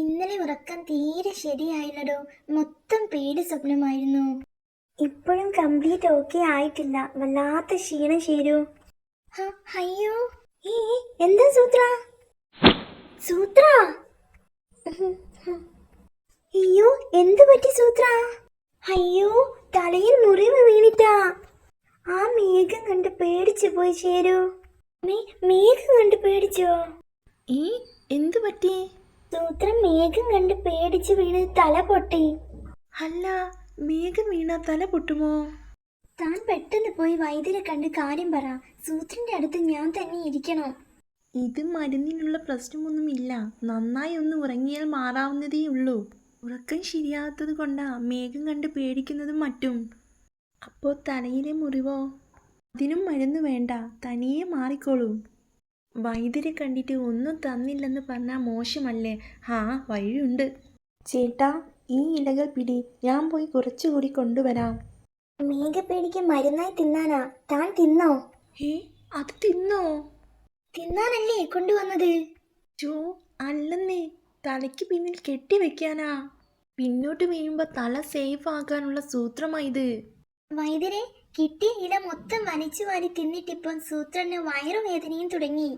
ഇന്നലെ ഉറക്കം തീരെ ശരിയായില്ലടോ. മൊത്തം പേടി സ്വപ്നമായിരുന്നു. ഇപ്പോഴും കംപ്ലീറ്റ് ഓക്കെ ആയിട്ടില്ല. വല്ലാത്ത ക്ഷീണം ശരു. അയ്യോ എന്താ സൂത്ര? സൂത്ര അയ്യോ എന്ത് പറ്റി സൂത്ര? അയ്യോ തലയിൽ മുറിവ് വീണിട്ടാ. ആ മേഘം കണ്ട് പേടിച്ചു പോയി ശരു. മേഘം കണ്ട് പേടിച്ചോ? എന്തു പറ്റി? സൂത്രം മേഘം കണ്ട് പേടിച്ച് വീണ് തല പൊട്ടി. അല്ല, മേഘം വീണ തല പൊട്ടുമോ? താൻ പെട്ടെന്ന് പോയി വൈദ്യരെ കണ്ട് കാര്യം പറ. സൂത്രന്റെ അടുത്ത് ഞാൻ തന്നെ ഇരിക്കണം. ഇത് മരുന്നിനുള്ള പ്രശ്നമൊന്നുമില്ല. നന്നായി ഒന്ന് ഉറങ്ങിയാൽ മാറാവുന്നതേ ഉള്ളൂ. ഉറക്കം ശരിയാകാത്തത് കൊണ്ടാ മേഘം കണ്ട് പേടിക്കുന്നതും മറ്റും. അപ്പോൾ തലയിലെ മുറിവോ? അതിനും മരുന്ന് വേണ്ട, തനിയെ മാറിക്കോളൂ. വൈദ്യരെ കണ്ടിട്ട് ഒന്നും തന്നില്ലെന്ന് പറഞ്ഞാൽ മോശമല്ലേ? വഴിയുണ്ട്. ചേട്ടാ, ഈ ഇലകൾ പിടി, ഞാൻ പോയി കുറച്ചുകൂടി കൊണ്ടുവരാം. മേഘപ്പേടിക്ക് മരുന്നായി തിന്നാനാ. താൻ തിന്നോ? അത് തിന്നോ? തിന്നാനല്ലേ കൊണ്ടുവന്നത്? അല്ലെന്നേ, തലയ്ക്ക് പിന്നിൽ കെട്ടിവെക്കാനാ. പിന്നോട്ട് വീഴുമ്പോൾ തല സേഫ് ആക്കാനുള്ള സൂത്രമായത്. വൈദ്യരെ, കിട്ടിയ ഇല മൊത്തം വലിച്ചു വാരി തിന്നിട്ടിപ്പം സൂത്രന് വയറുവേദനയും തുടങ്ങി.